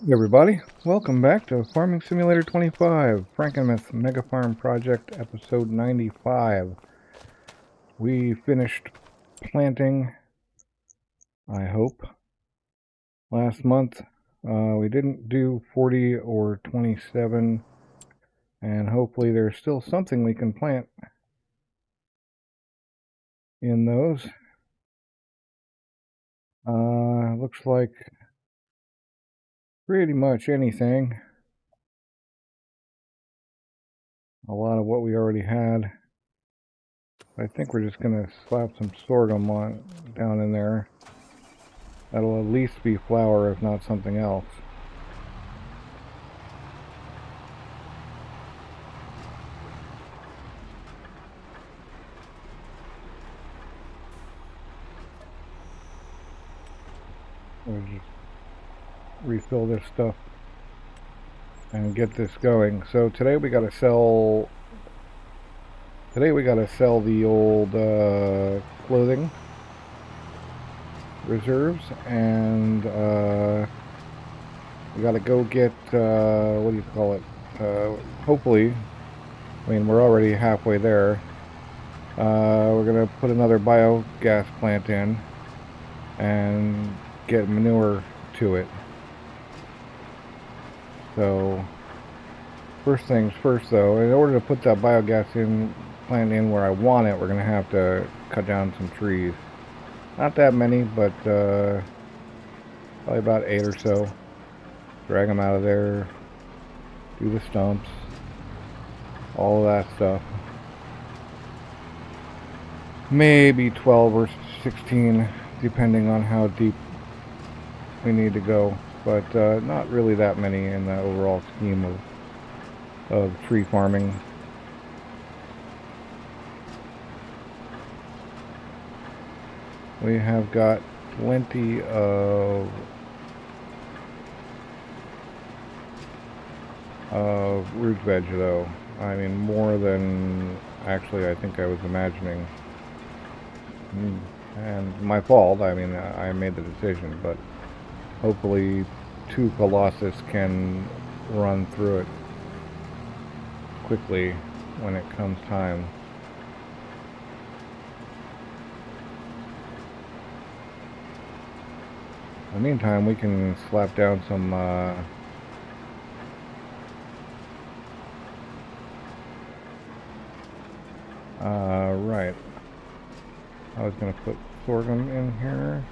Hey everybody, welcome back to Farming Simulator 25, Frankenmuth Mega Farm Project, episode 95. We finished planting, I hope, last month. We didn't do 40 or 27, and hopefully there's still something we can plant in those. Looks like pretty much anything. A lot of what we already had. I think we're just going to slap some sorghum on down in there. That'll at least be flour, if not something else. We'll just refill this stuff and get this going. So today we gotta sell. Today we gotta sell the old clothing reserves, and we gotta go get what do you call it? Hopefully, I mean we're already halfway there. We're gonna put another biogas plant in and get manure to it. So first things first, though, in order to put that biogas plant in where I want it, we're gonna have to cut down some trees. Not that many, but probably about 8 or so. Drag them out of there, do the stumps, all of that stuff. Maybe 12 or 16, depending on how deep we need to go, but not really that many in the overall scheme of tree farming. We have got plenty of root veg, though. I mean, more than actually I think I was imagining. And my fault. I mean, I made the decision, but hopefully 2 Colossus can run through it quickly when it comes time. In the meantime, we can slap down some right. I was gonna put sorghum in here.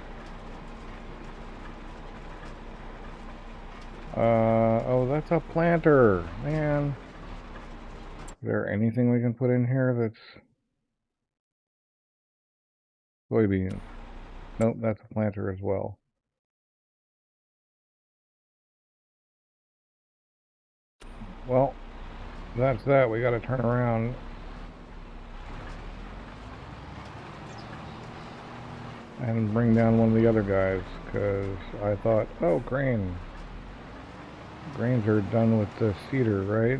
Oh, that's a planter, man. Is there anything we can put in here that's soybeans? Nope, that's a planter as well. Well, that's that. We gotta turn around. And bring down one of the other guys, because I thought, oh, grain. Grains are done with the cedar, right?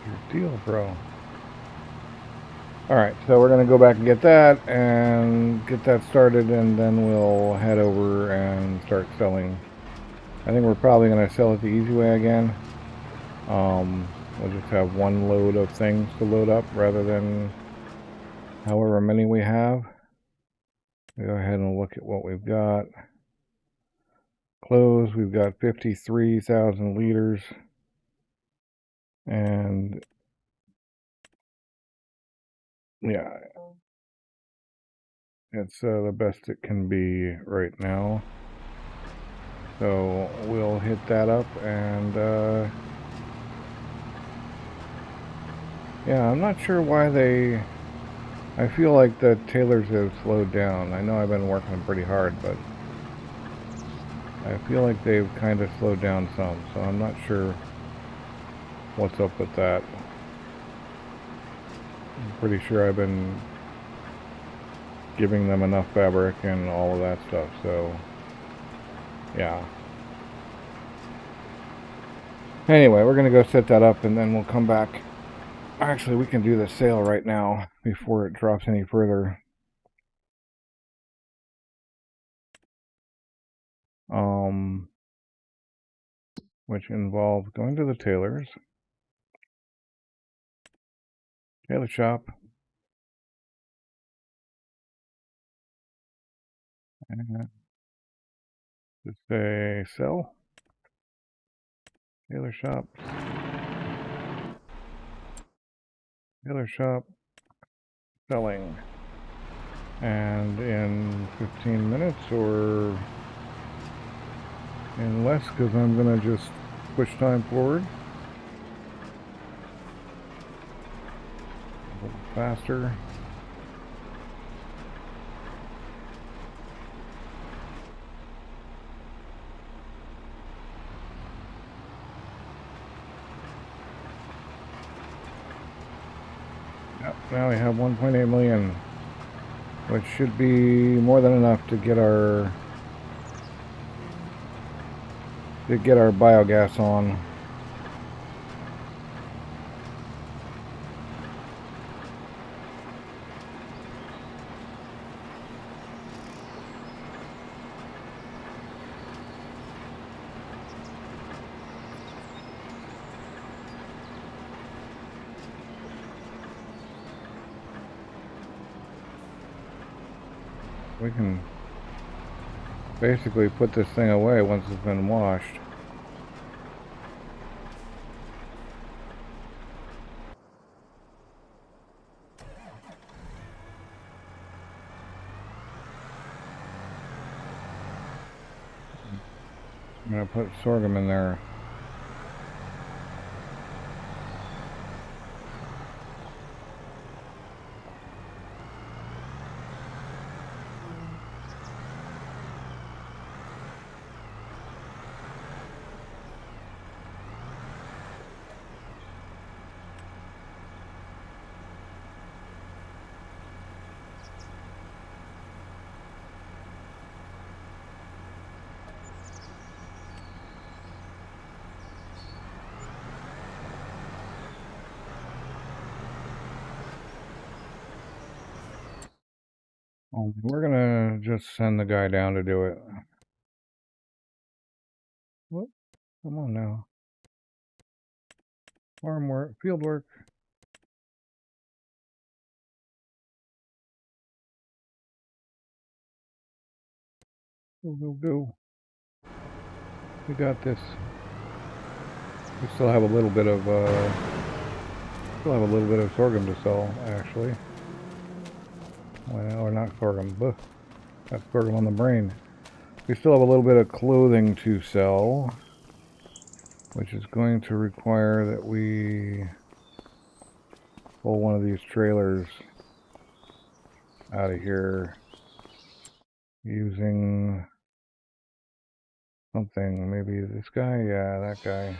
Your deal, bro. Alright, so we're going to go back and get that, and get that started, and then we'll head over and start selling. I think we're probably going to sell it the easy way again. We'll just have one load of things to load up rather than however many we have. We'll go ahead and look at what we've got. Clothes, we've got 53,000 liters. And yeah, it's the best it can be right now. So we'll hit that up, and yeah, I'm not sure why I feel like the Tailors have slowed down. I know I've been working pretty hard, but I feel like they've kind of slowed down some, so I'm not sure what's up with that. I'm pretty sure I've been giving them enough fabric and all of that stuff, so yeah. Anyway, we're gonna go set that up, and then we'll come back Actually, we can do the sale right now before it drops any further. Which involves going to the Tailor's, Tailor shop, and just say sell, Tailor shop, Tailor shop, selling. And in 15 minutes or in less, because I'm going to just push time forward a little faster. Yep, now we have 1.8 million, which should be more than enough to get our biogas on. We can basically put this thing away once it's been washed. I'm going to put sorghum in there. We're gonna just send the guy down to do it. What? Come on now. Farm work, field work. Go, go, go. We got this. We still have a little bit of sorghum to sell, actually. Well, or not sorghum. Buh. That's sorghum on the brain. We still have a little bit of clothing to sell, which is going to require that we pull one of these trailers out of here using something. Maybe this guy? Yeah, that guy.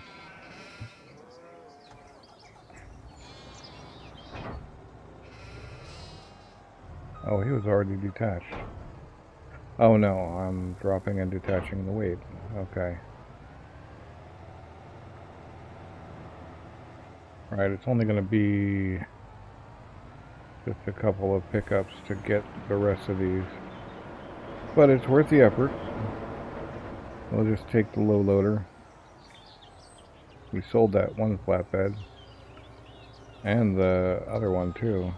Oh, he was already detached. Oh no, I'm dropping and detaching the weight. Okay. Right, it's only going to be just a couple of pickups to get the rest of these. But it's worth the effort. We'll just take the low loader. We sold that one flatbed. And the other one too.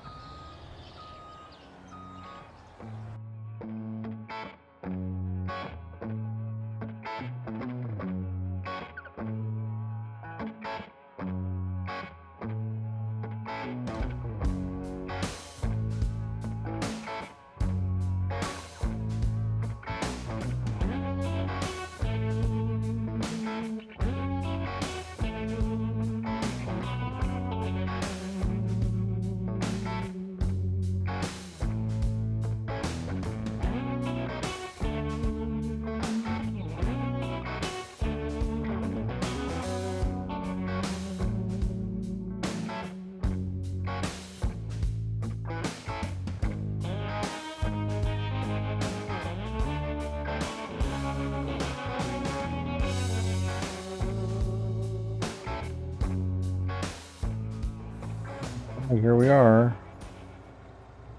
And here we are,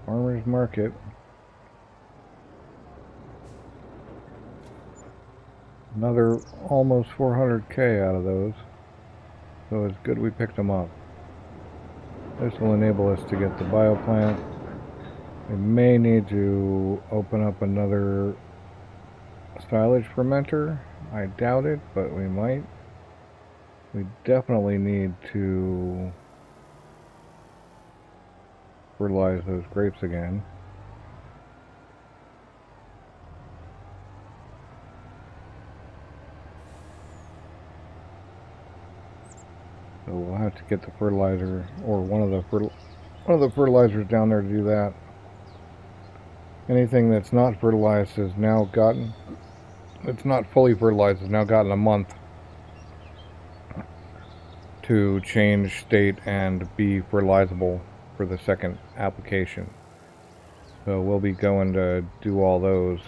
farmer's market. Another almost 400K out of those, so it's good we picked them up. This will enable us to get the bioplant. We may need to open up another silage fermenter. I doubt it, but we might. We definitely need to fertilize those grapes again. So we'll have to get the fertilizer, or one of the fertilizers down there to do that. Anything that's not fertilized has now gotten, it's not fully fertilized, has now gotten a month to change state and be fertilizable for the second application. So we'll be going to do all those,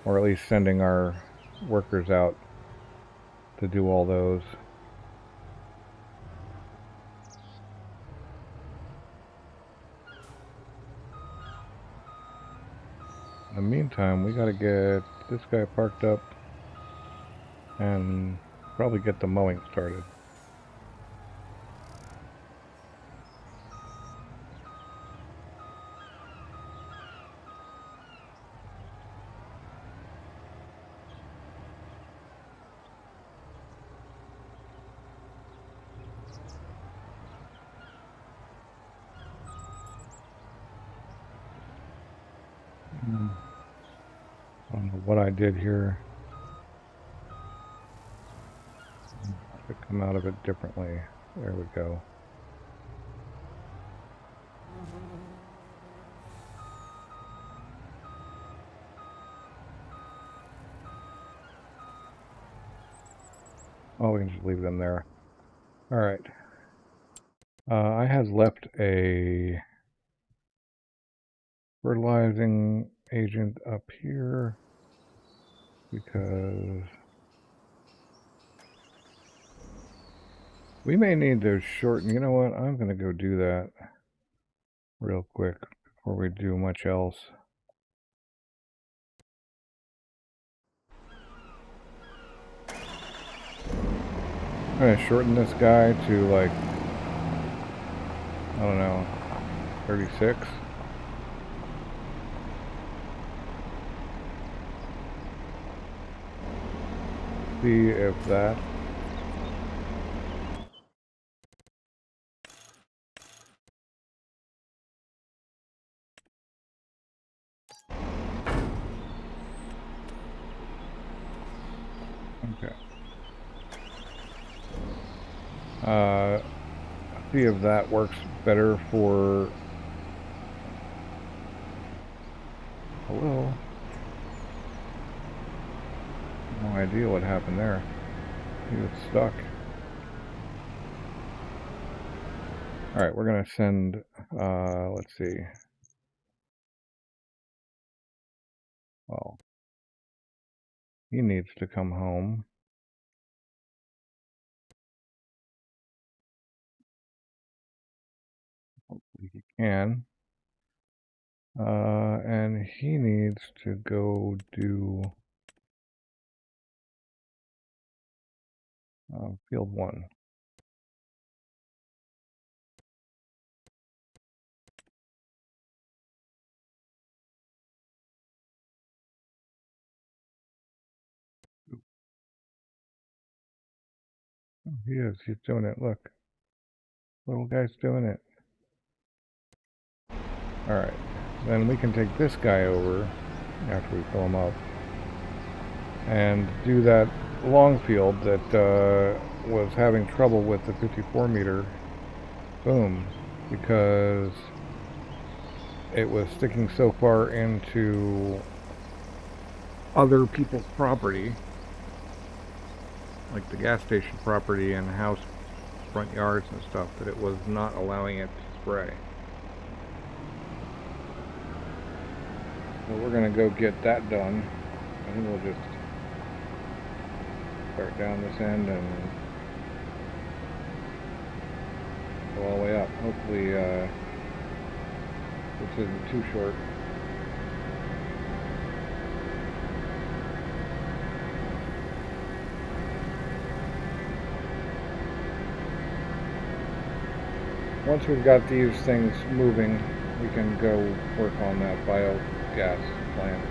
or at least sending our workers out to do all those. In the meantime, we gotta get this guy parked up and probably get the mowing started. I don't know what I did here. I have to come out of it differently. There we go. Oh, we can just leave them there. Alright. I had left a fertilizing agent up here because we may need to shorten. You know what? I'm going to go do that real quick before we do much else. I'm going to shorten this guy to like, I don't know, 36. See if that. Okay. See if that works better for. Hello. No idea what happened there. He was stuck. Alright, we're gonna send, let's see. Well, he needs to come home. Hopefully he can. And he needs to go do field 1. Oh, he is. He's doing it. Look. Little guy's doing it. Alright. Then we can take this guy over after we fill him up and do that long field that was having trouble with the 54 meter. Boom. Because it was sticking so far into other people's property, like the gas station property and house front yards and stuff, that it was not allowing it to spray. So we're gonna go get that done. I think we'll just start down this end and go all the way up. Hopefully, this isn't too short. Once we've got these things moving, we can go work on that biogas plant.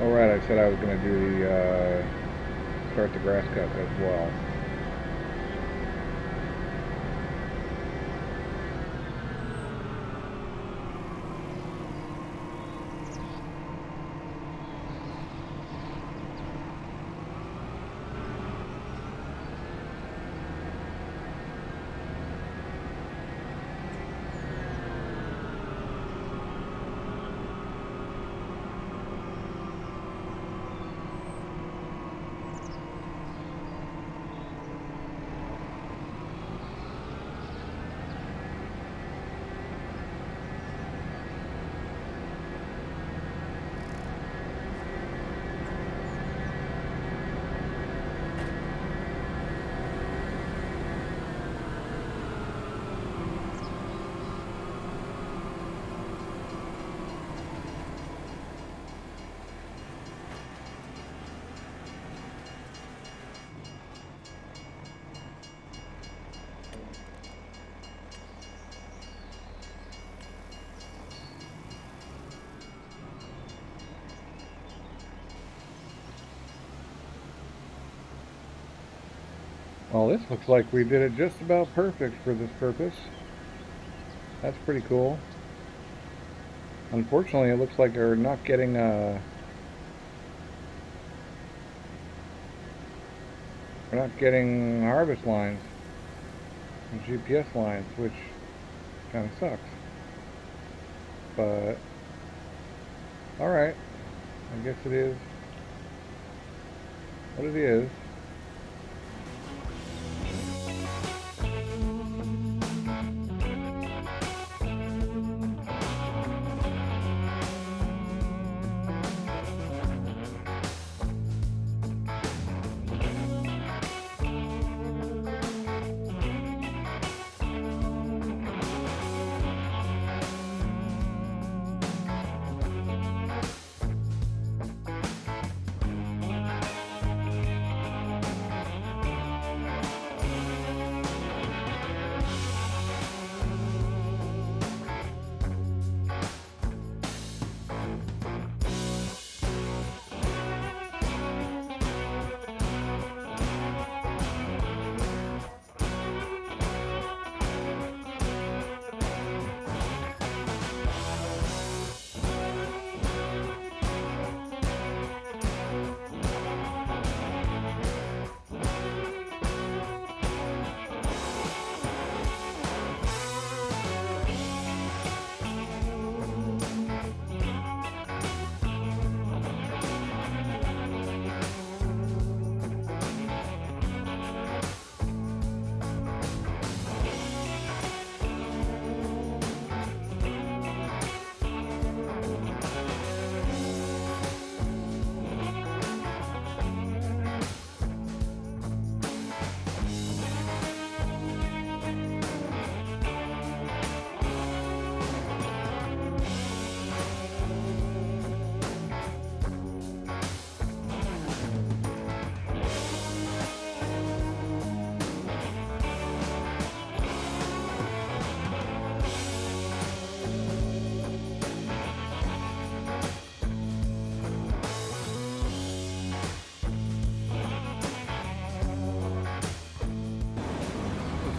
Oh right, I said I was going to do the, start the grass cut as well. Well, this looks like we did it just about perfect for this purpose. That's pretty cool. Unfortunately, it looks like we're not getting harvest lines and GPS lines, which kind of sucks. But alright, I guess it is what it is.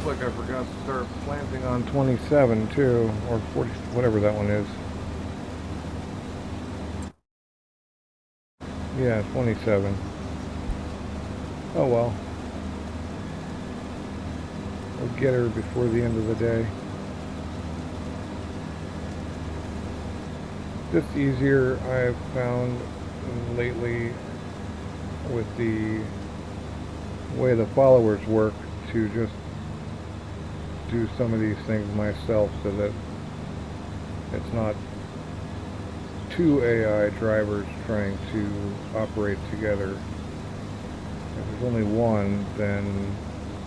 Looks like I forgot to start planting on 27 too, or 40, whatever that one is. Yeah, 27. Oh well. We'll get her before the end of the day. Just easier, I've found lately with the way the followers work to just do some of these things myself so that it's not two AI drivers trying to operate together. If there's only one, then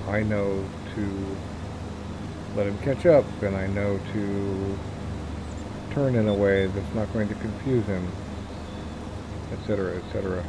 I know to let him catch up, and I know to turn in a way that's not going to confuse him, etc., etc.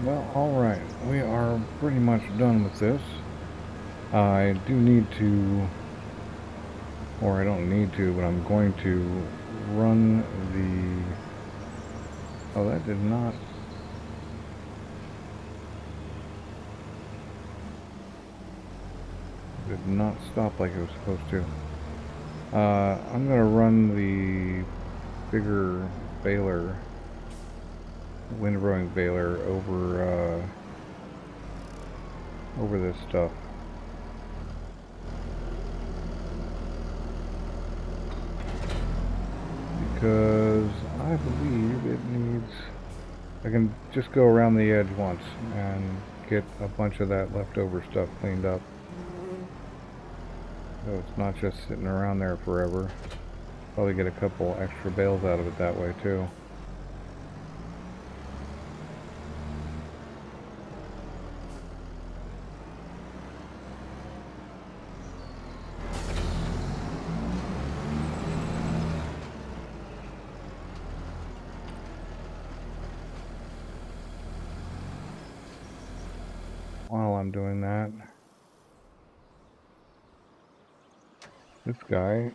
Well, alright, we are pretty much done with this. I do need to, or I don't need to, but I'm going to run the... Oh, that did not stop like it was supposed to. I'm going to run the bigger baler, windrowing baler, over this stuff. Because I believe it needs... I can just go around the edge once and get a bunch of that leftover stuff cleaned up. So it's not just sitting around there forever. Probably get a couple extra bales out of it that way too. While I'm doing that, this guy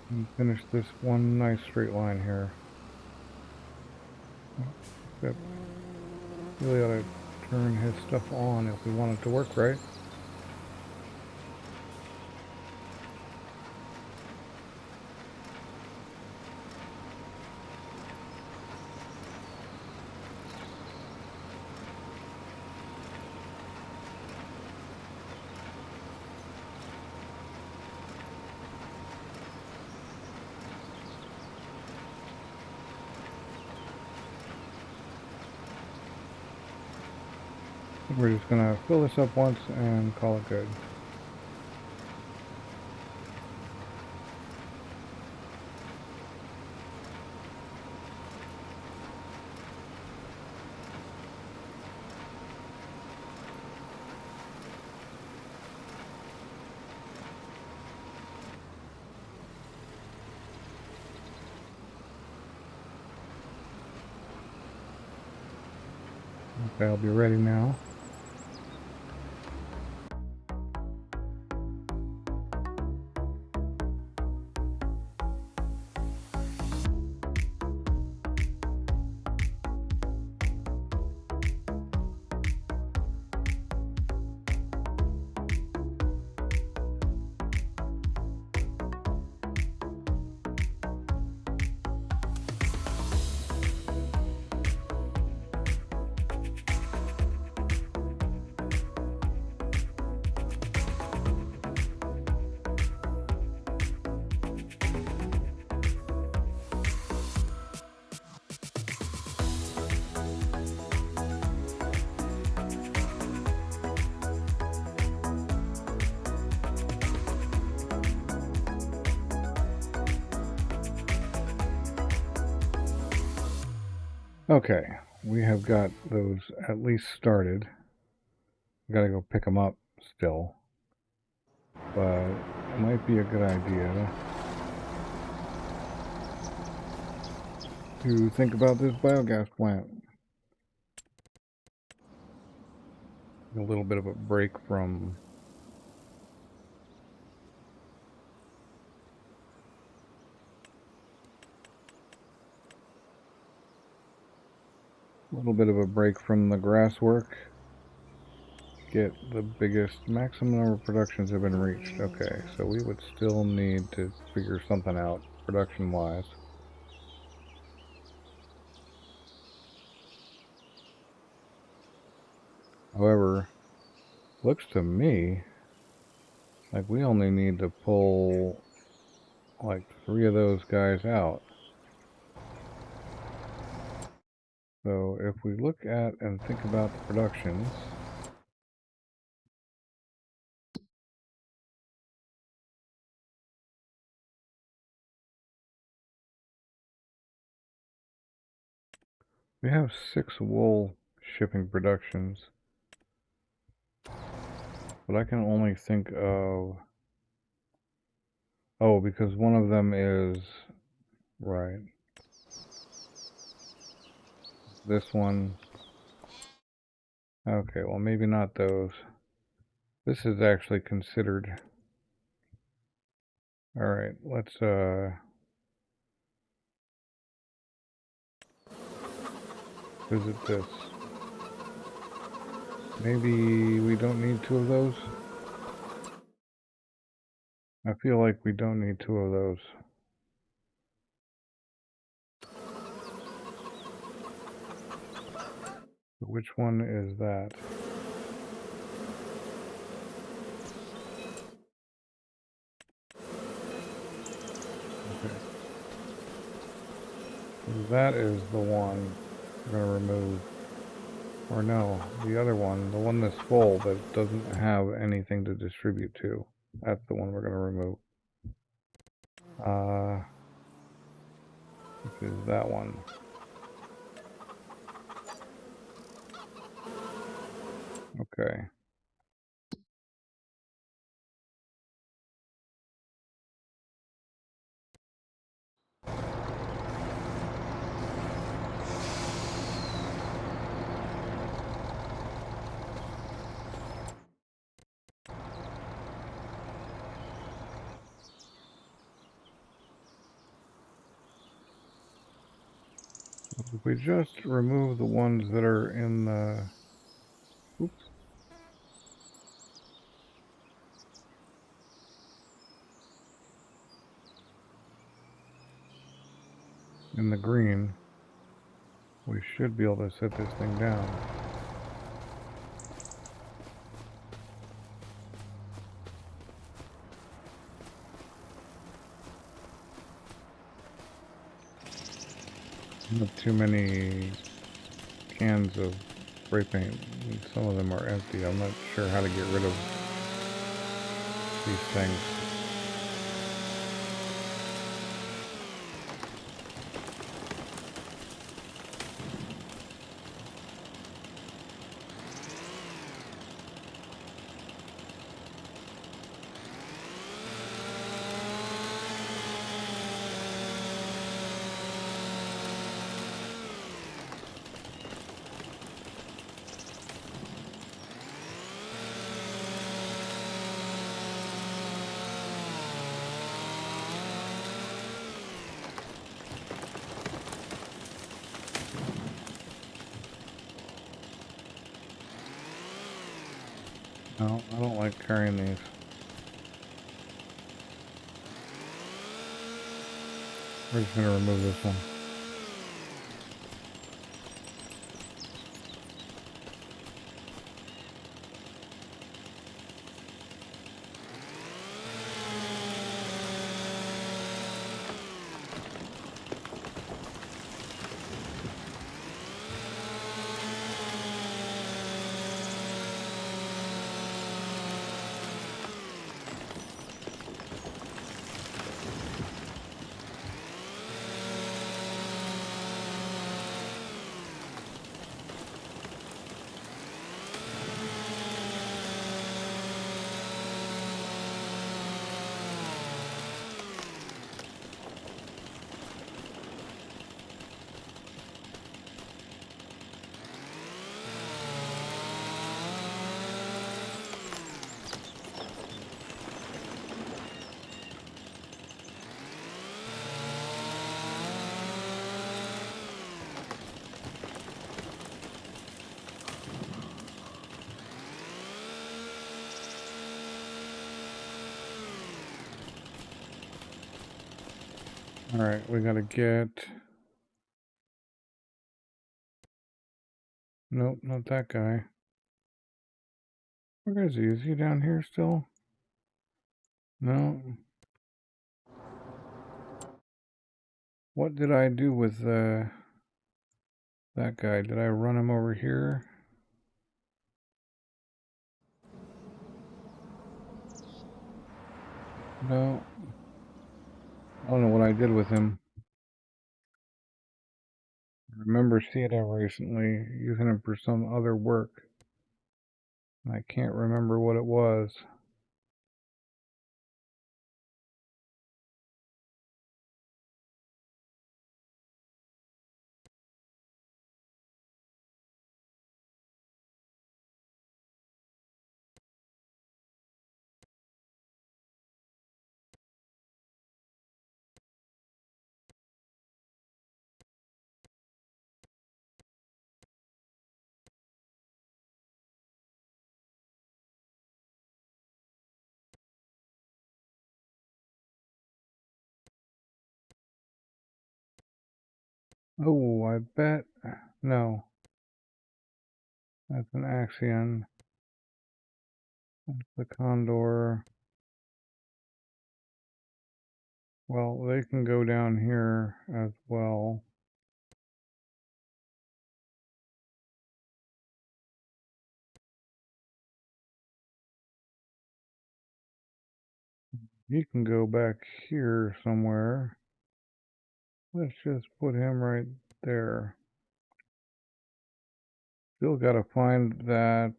can finish this one nice straight line here. Except really ought to turn his stuff on if we want it to work right. We're just gonna fill this up once and call it good. Okay, I'll be ready now. Okay, we have got those at least started. We gotta go pick them up still, but it might be a good idea to think about this biogas plant. A little bit of a break from the grass work. Get the biggest maximum number of productions have been reached. Okay, so we would still need to figure something out production wise. However, looks to me like we only need to pull like 3 of those guys out. So if we look at and think about the productions, we have 6 wool shipping productions, but I can only think of, oh, because one of them is, right. this one. Okay, well maybe not those. This is actually considered. Alright, let's visit this. Maybe we don't need 2 of those? I feel like we don't need 2 of those. Which one is that? Okay. That is the one we're going to remove. Or no, the other one, the one that's full that doesn't have anything to distribute to. That's the one we're going to remove. Which is that one. Okay. If we just remove the ones that are in the... Oops. In the green, we should be able to set this thing down. Not too many cans of spray paint. Some of them are empty. I'm not sure how to get rid of these things. No, I don't like carrying these. We're just going to remove this one. Alright, we gotta get... Nope, not that guy. Where is he? Is he down here still? No. What did I do with that guy? Did I run him over here? No. I don't know what I did with him. I remember seeing him recently, using him for some other work. I can't remember what it was. Oh, I bet. No. That's an Axion. That's the Condor. Well, they can go down here as well. He can go back here somewhere. Let's just put him right there. Still gotta find that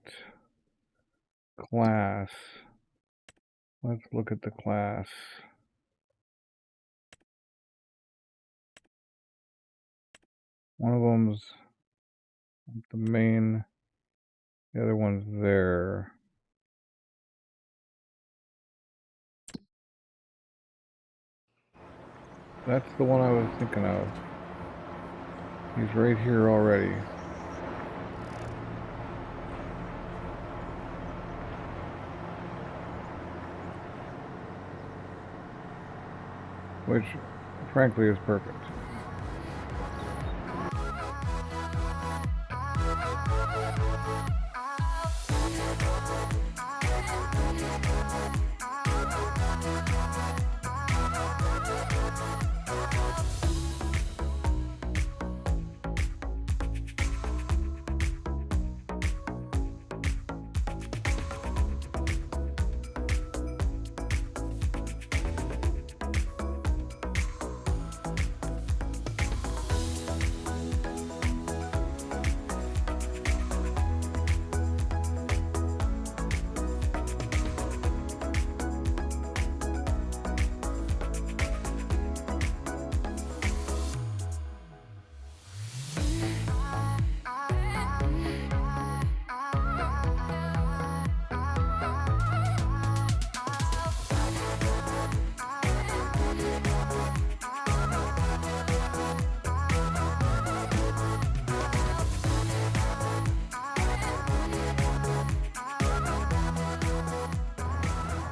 class. Let's look at the class. One of them's the main, the other one's there. That's the one I was thinking of. He's right here already. Which, frankly, is perfect.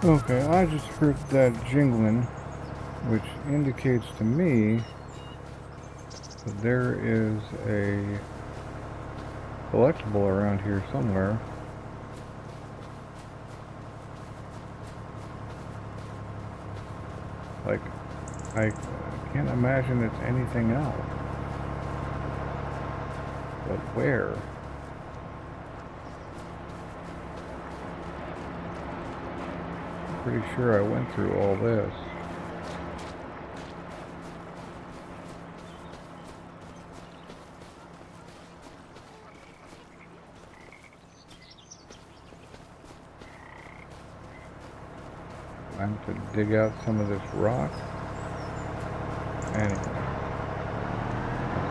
Okay, I just heard that jingling, which indicates to me that there is a collectible around here somewhere. Like, I can't imagine it's anything else. But where? Pretty sure I went through all this. Time to dig out some of this rock. Anyway, that's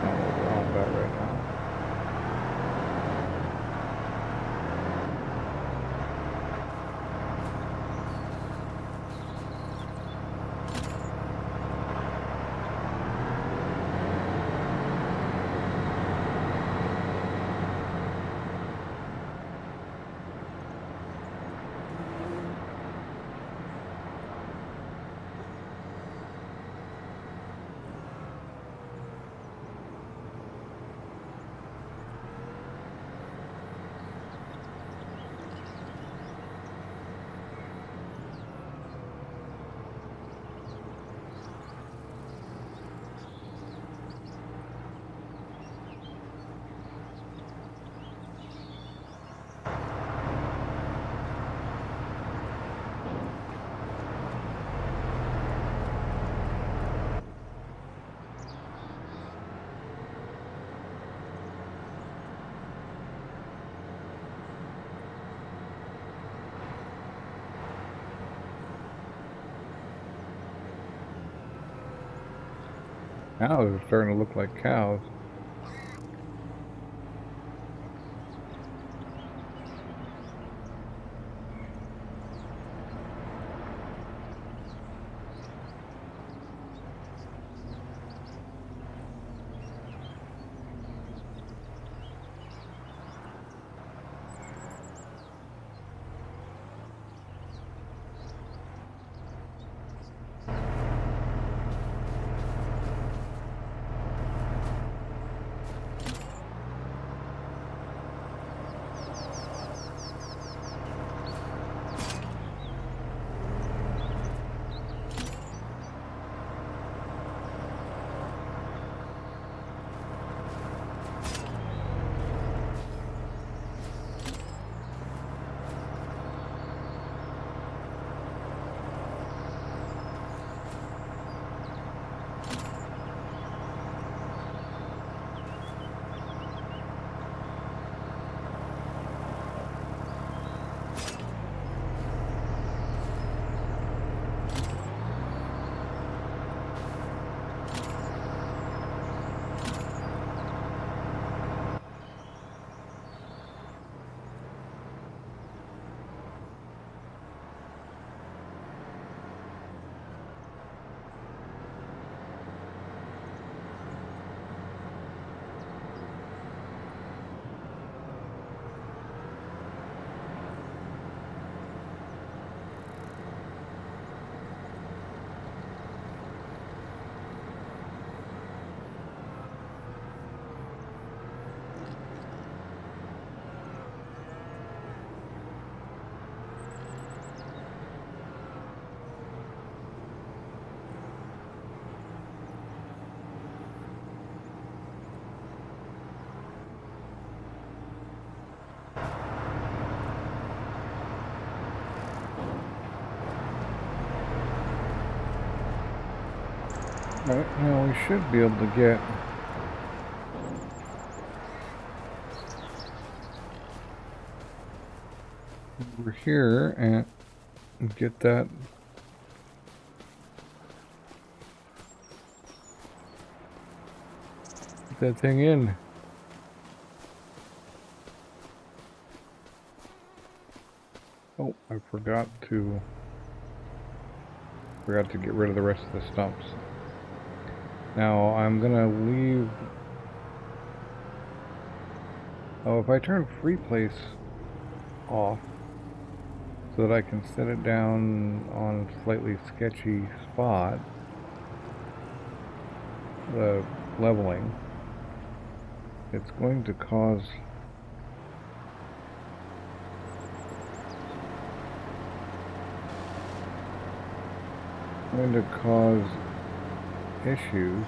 not what we're on about right now. Now they're starting to look like cows. Right, now we should be able to get over here and get that thing in. Oh, I forgot to get rid of the rest of the stumps. Now I'm gonna leave. Oh, if I turn free place off so that I can set it down on a slightly sketchy spot, the leveling, it's going to cause issues,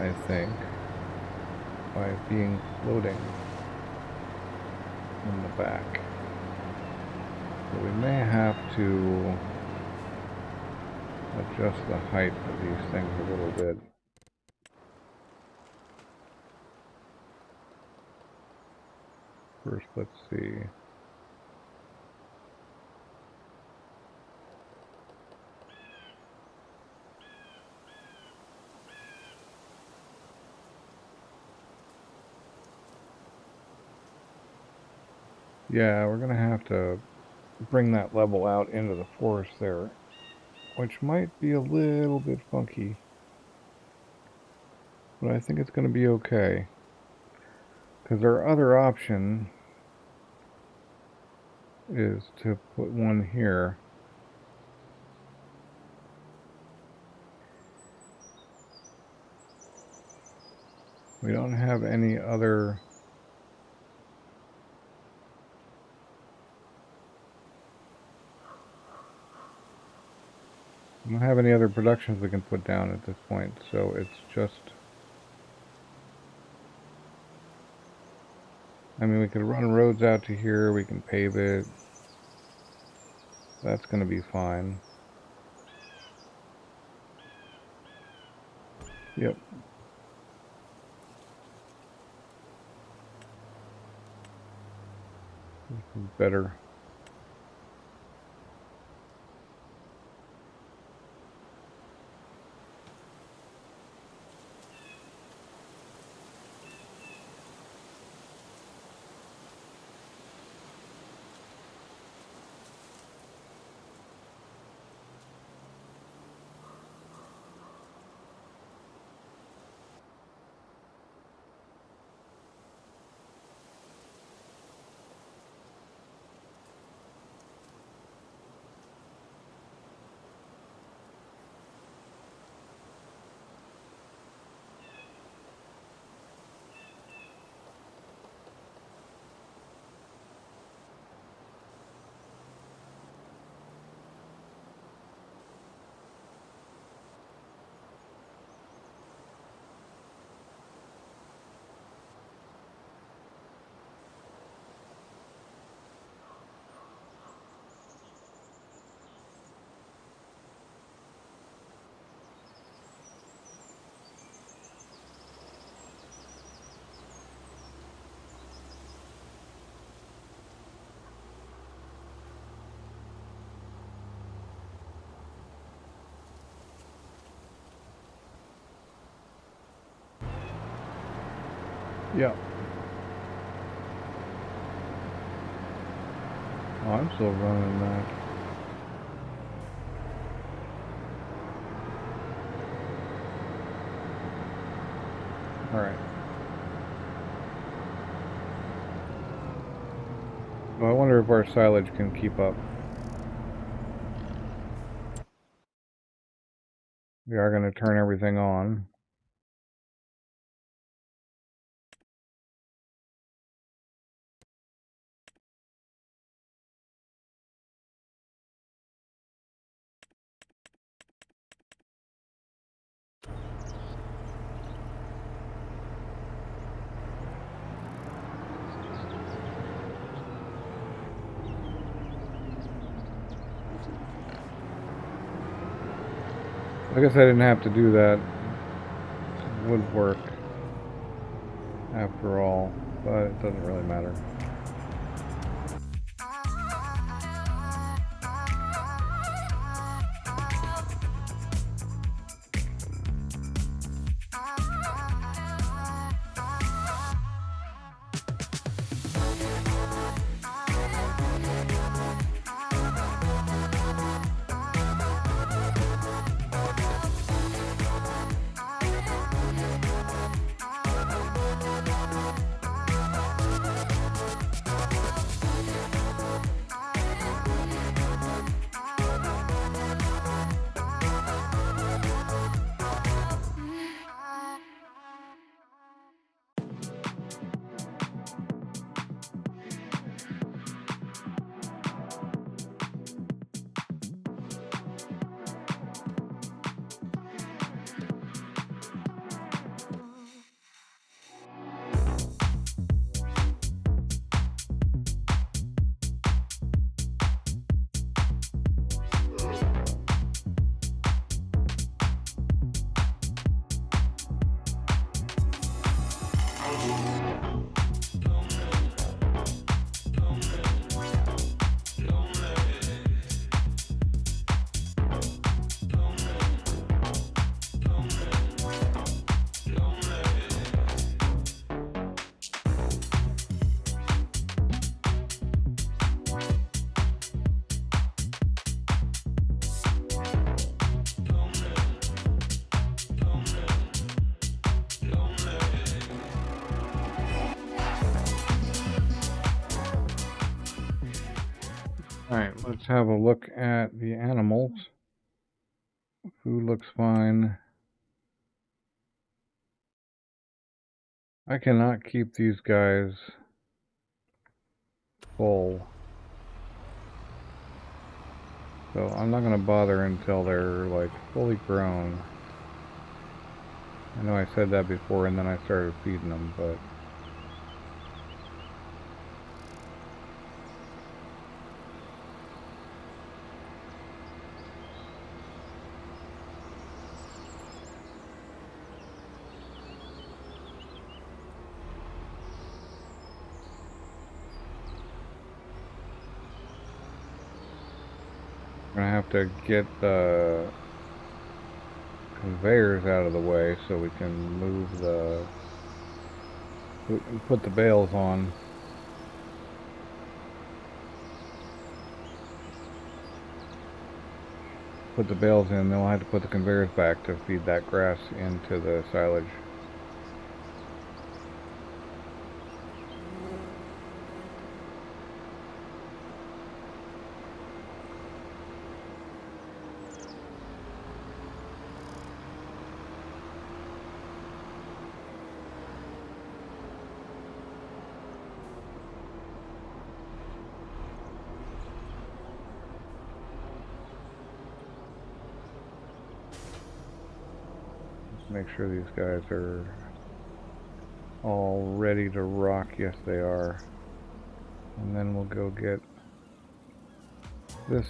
I think, by being floating in the back. So we may have to adjust the height of these things a little bit. First, let's see. Yeah, we're gonna have to bring that level out into the forest there, which might be a little bit funky, but I think it's gonna be okay. Because our other option is to put one here. We don't have any other productions we can put down at this point, so it's just, I mean, we could run roads out to here, we can pave it. That's going to be fine. Yep. This is better. Yep. Oh, I'm still running that. Alright. Well, I wonder if our silage can keep up. We are going to turn everything on. I guess I didn't have to do that. It would work after all, but it doesn't really matter. Alright, let's have a look at the animals. Food looks fine. I cannot keep these guys full. So I'm not going to bother until they're like fully grown. I know I said that before and then I started feeding them, but I'm going to have to get the conveyors out of the way so we can move put the bales on. Put the bales in, then we'll have to put the conveyors back to feed that grass into the silage. Make sure these guys are all ready to rock. Yes, they are. And then we'll go get this.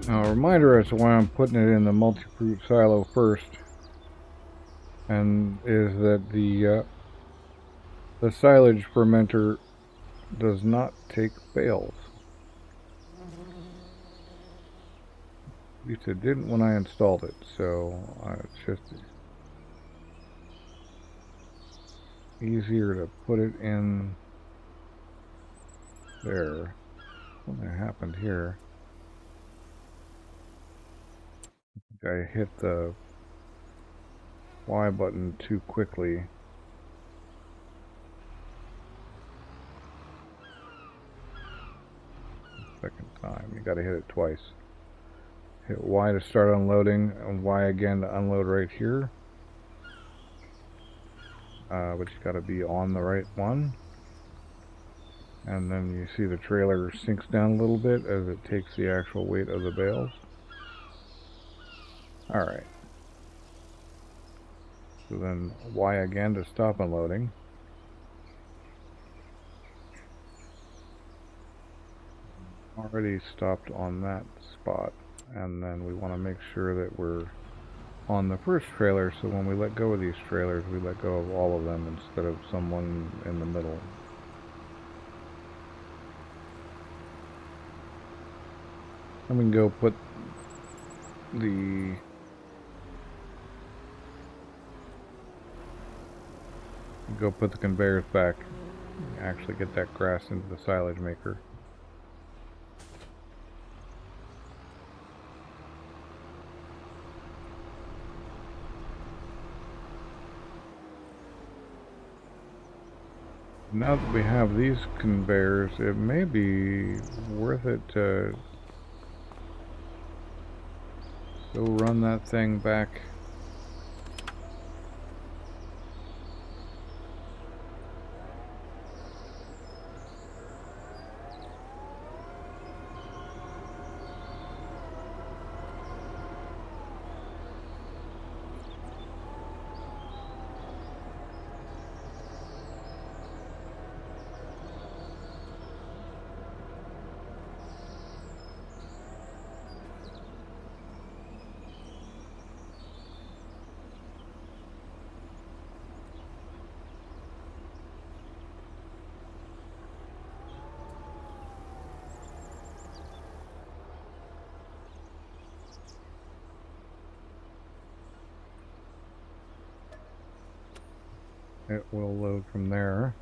Now, a reminder as to why I'm putting it in the multi-fruit silo first, and is that the silage fermenter does not take bales. At least it didn't when I installed it, so it's just easier to put it in there. Something happened here. I hit the Y button too quickly. Second time. You gotta hit it twice. Hit Y to start unloading, and Y again to unload right here. But you gotta be on the right one. And then you see the trailer sinks down a little bit as it takes the actual weight of the bales. Alright. So then Y again to stop unloading. Already stopped on that spot. And then we want to make sure that we're on the first trailer, so when we let go of these trailers, we let go of all of them instead of someone in the middle. And we can go put the conveyors back, actually get that grass into the silage maker. Now that we have these conveyors, it may be worth it to go run that thing back. It will load from there.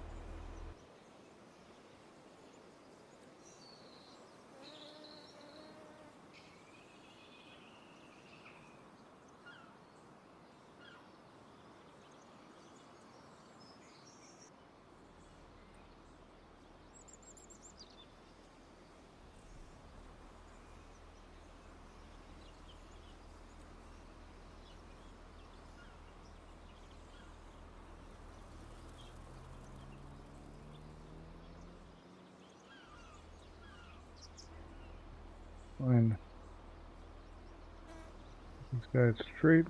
Fine. This guy's straight.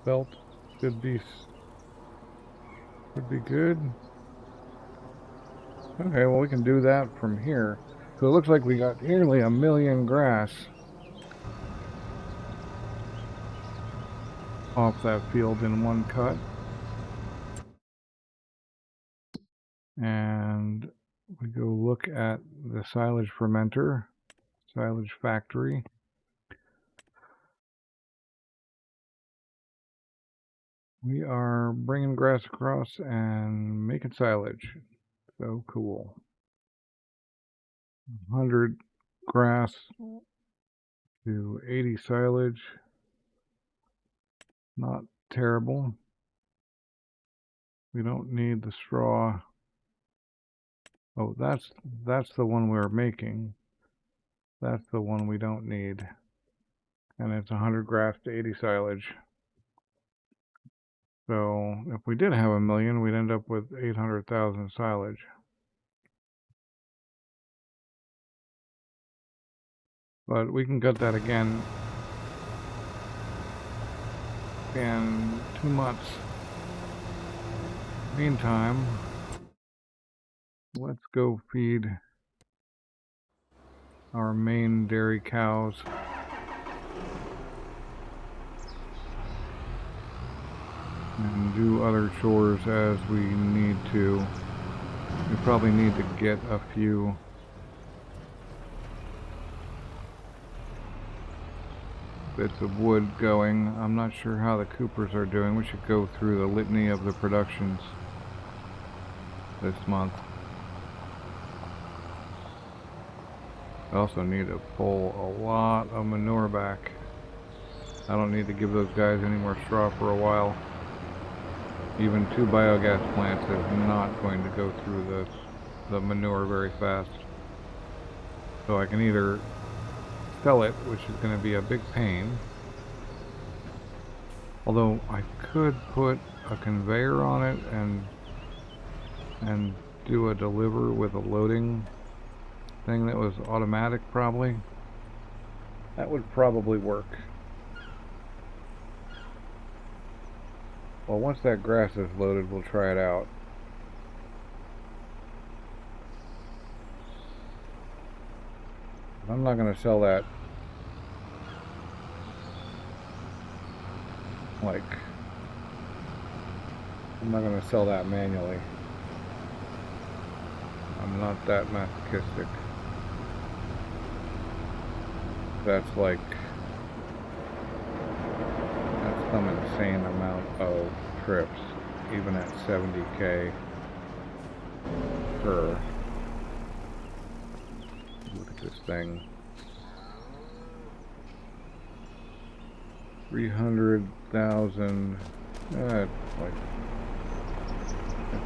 Belt should be good. Okay, well we can do that from here. So it looks like we got nearly 1 million grass off that field in one cut. And we go look at the silage fermenter, silage factory. We are bringing grass across and making silage. So cool. 100 grass to 80 silage. Not terrible. We don't need the straw. Oh, that's the one we're making. That's the one we don't need. And it's 100 grass to 80 silage. So if we did have 1 million, we'd end up with 800,000 silage. But we can cut that again in 2 months. Meantime, let's go feed our main dairy cows. And do other chores as we need to. We probably need to get a few bits of wood going. I'm not sure how the Coopers are doing. We should go through the litany of the productions this month. I also need to pull a lot of manure back. I don't need to give those guys any more straw for a while. Even 2 biogas plants is not going to go through the manure very fast. So I can either sell it, which is going to be a big pain. Although I could put a conveyor on it and do a deliver with a loading thing that was automatic probably. That would probably work. Well, once that grass is loaded, we'll try it out. I'm not going to sell that I'm not going to sell that manually. I'm not that masochistic. That's some insane amount of trips, even at 70K per. Look at this thing. 300,000. That's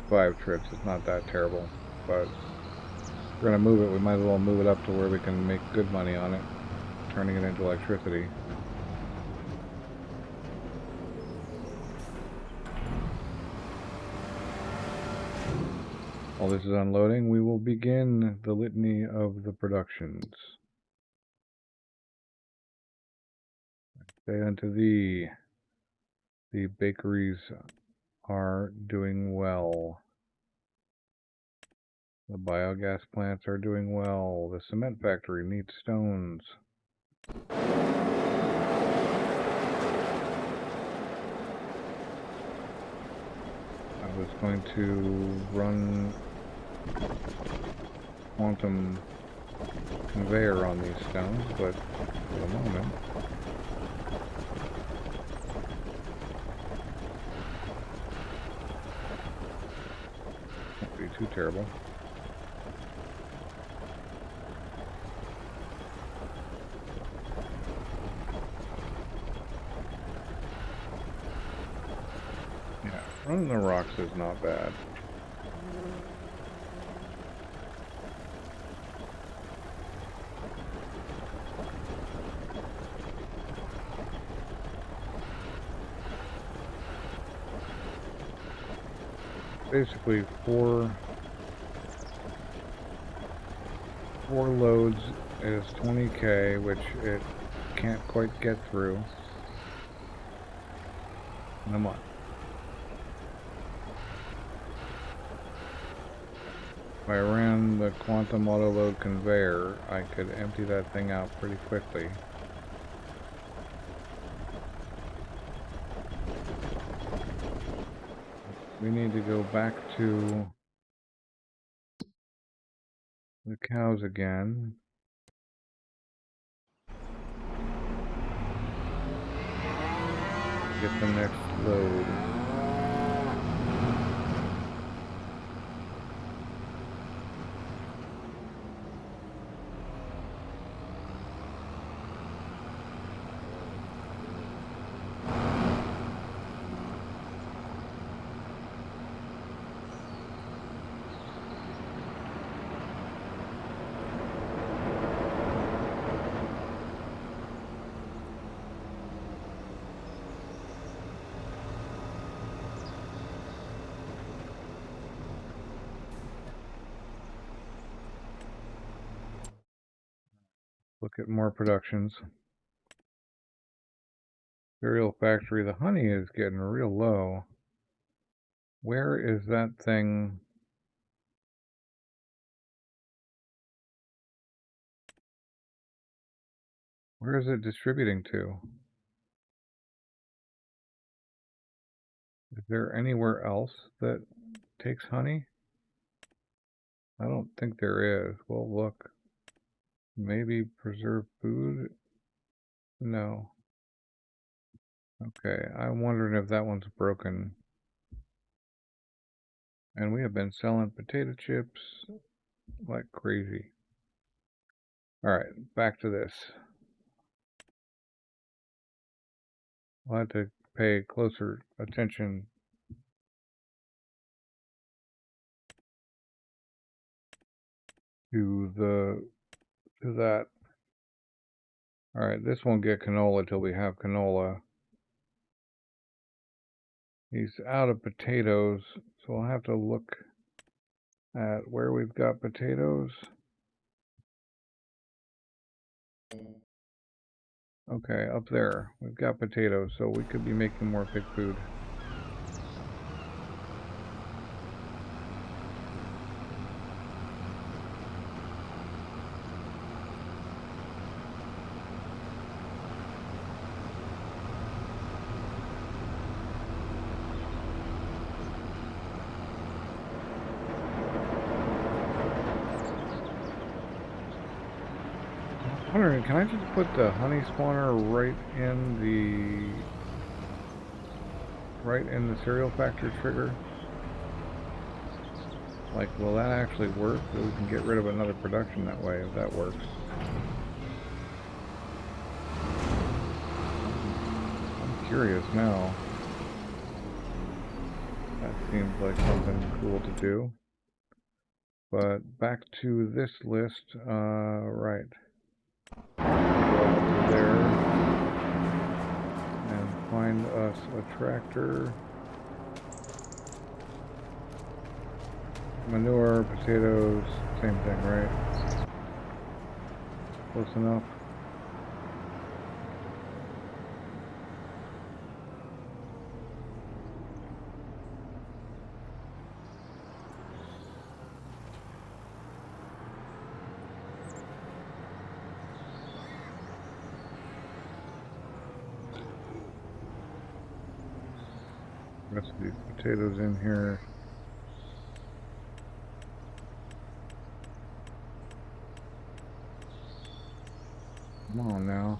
5 trips. It's not that terrible, but if we're gonna move it, we might as well move it up to where we can make good money on it, turning it into electricity. While this is unloading, we will begin the litany of the productions. Say unto thee, the bakeries are doing well. The biogas plants are doing well. The cement factory needs stones. I was going to run quantum conveyor on these stones, but for the moment, won't be too terrible. Yeah, running the rocks is not bad. Basically, four loads is 20K, which it can't quite get through in a month. If I ran the quantum auto load conveyor, I could empty that thing out pretty quickly. We need to go back to the cows again. Get the next load. Look at more productions. Cereal factory. The honey is getting real low. Where is that thing? Where is it distributing to? Is there anywhere else that takes honey? I don't think there is. Well, look. Maybe preserved food? No. Okay, I'm wondering if that one's broken. And we have been selling potato chips like crazy. Alright, back to this. We'll have to pay closer attention to that. Alright, this won't get canola till we have canola. He's out of potatoes, so we'll have to look at where we've got potatoes. Okay, up there. We've got potatoes, so we could be making more pig food. I'm wondering, can I just put the honey spawner right in the cereal factory trigger? Like, will that actually work? So we can get rid of another production that way, if that works. I'm curious now. That seems like something cool to do. But back to this list, right. Go up to there and find us a tractor. Manure, potatoes, same thing, right? Close enough. Rest of these potatoes in here. Come on now.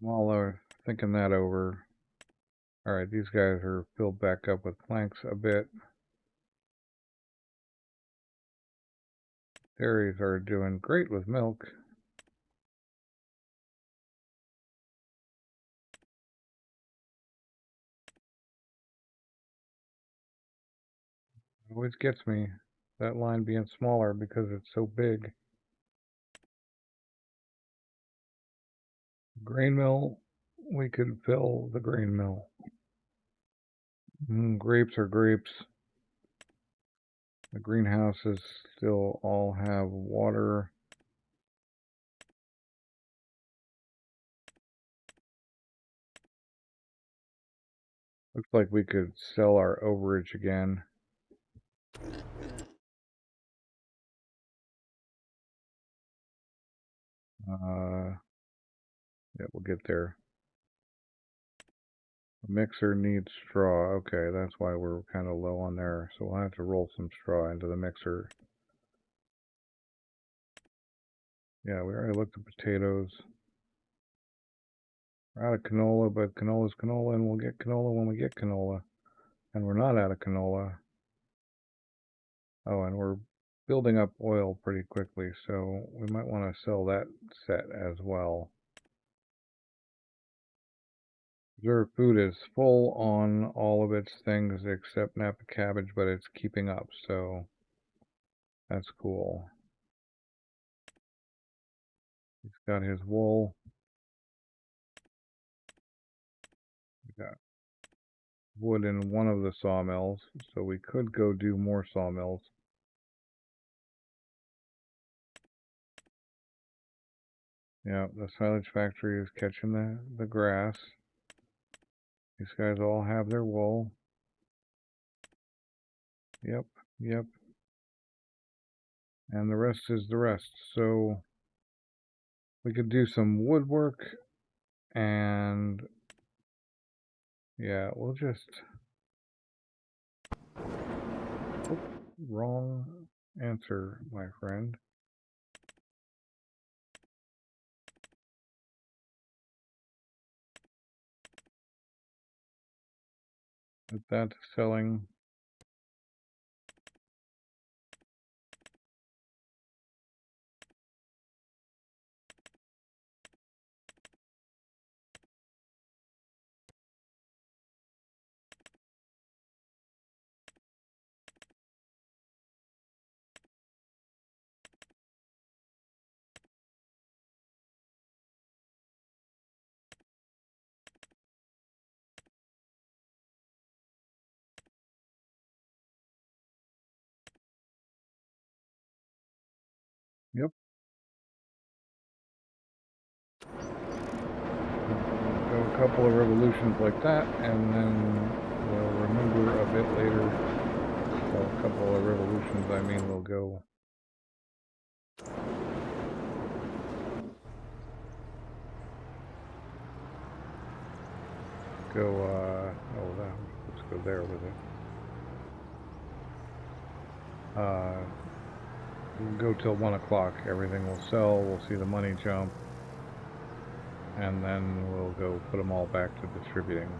While they're thinking that over, alright, these guys are filled back up with planks a bit. Dairies are doing great with milk. It always gets me, that line being smaller because it's so big. Grain mill, we could fill the grain mill. Grapes are grapes. The greenhouses still all have water. Looks like we could sell our overage again. Yeah, we'll get there. The mixer needs straw. Okay, that's why we're kind of low on there. So we'll have to roll some straw into the mixer. Yeah, we already looked at potatoes. We're out of canola, but canola's canola, and we'll get canola when we get canola. And we're not out of canola. Oh, and we're building up oil pretty quickly, so we might want to sell that set as well. Reserve food is full on all of its things except Napa cabbage, but it's keeping up, so that's cool. He's got his wool. We got wood in one of the sawmills, so we could go do more sawmills. Yeah, the silage factory is catching the grass. These guys all have their wool. Yep, yep. And the rest is the rest. So we could do some woodwork, and yeah, we'll just... Oops, wrong answer, my friend. That's selling. Yep. Go a couple of revolutions like that, and then we'll remember a bit later. Well, a couple of revolutions, I mean, we'll go. Let's go there with it. We'll go till 1 o'clock. Everything will sell. We'll see the money jump. And then we'll go put them all back to distributing.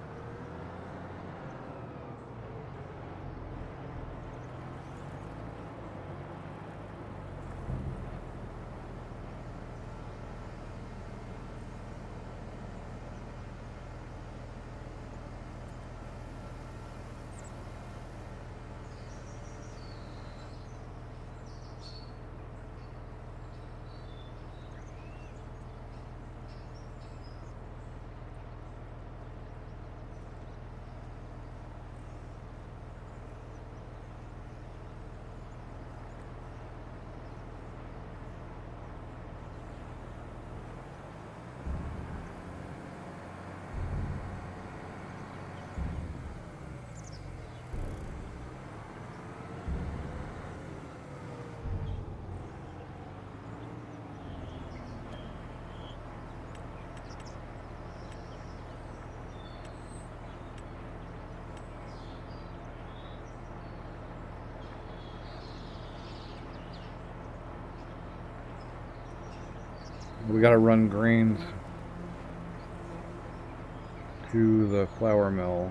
We gotta run grains to the flour mill.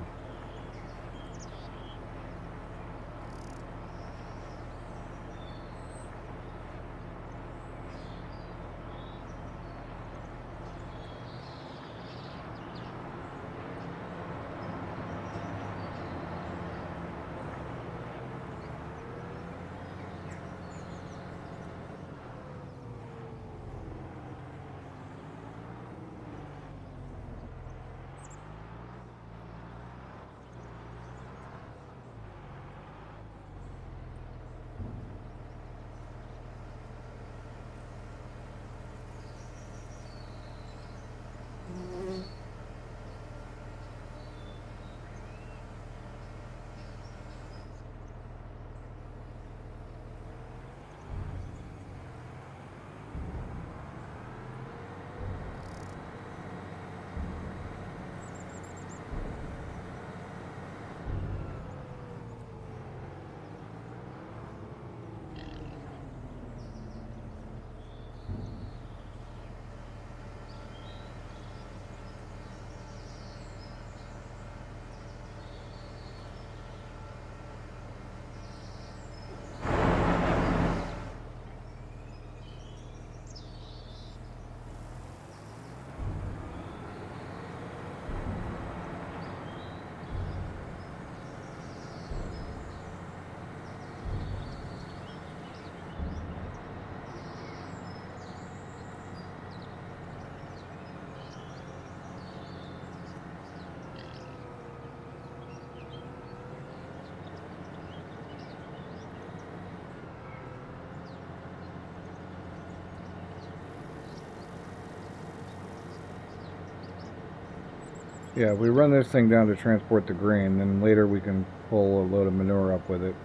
Yeah, we run this thing down to transport the grain, then later we can pull a load of manure up with it.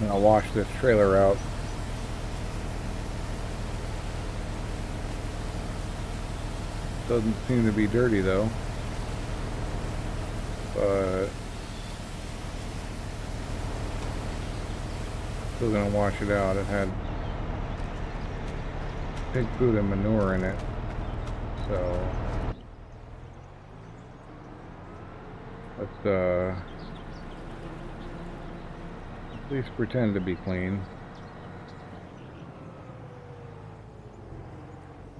And I'll wash this trailer out. Doesn't seem to be dirty though. But still gonna wash it out. It had pig food and manure in it. So let's at least pretend to be clean.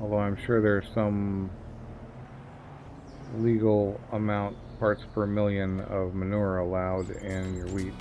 Although I'm sure there's some legal amount, parts per million of manure allowed in your wheat.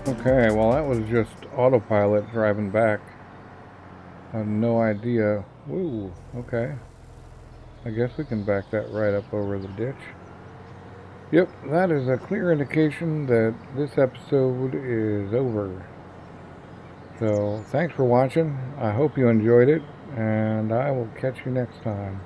Okay, well that was just autopilot driving back. I have no idea. Woo, okay. I guess we can back that right up over the ditch. Yep, that is a clear indication that this episode is over. So, thanks for watching. I hope you enjoyed it, and I will catch you next time.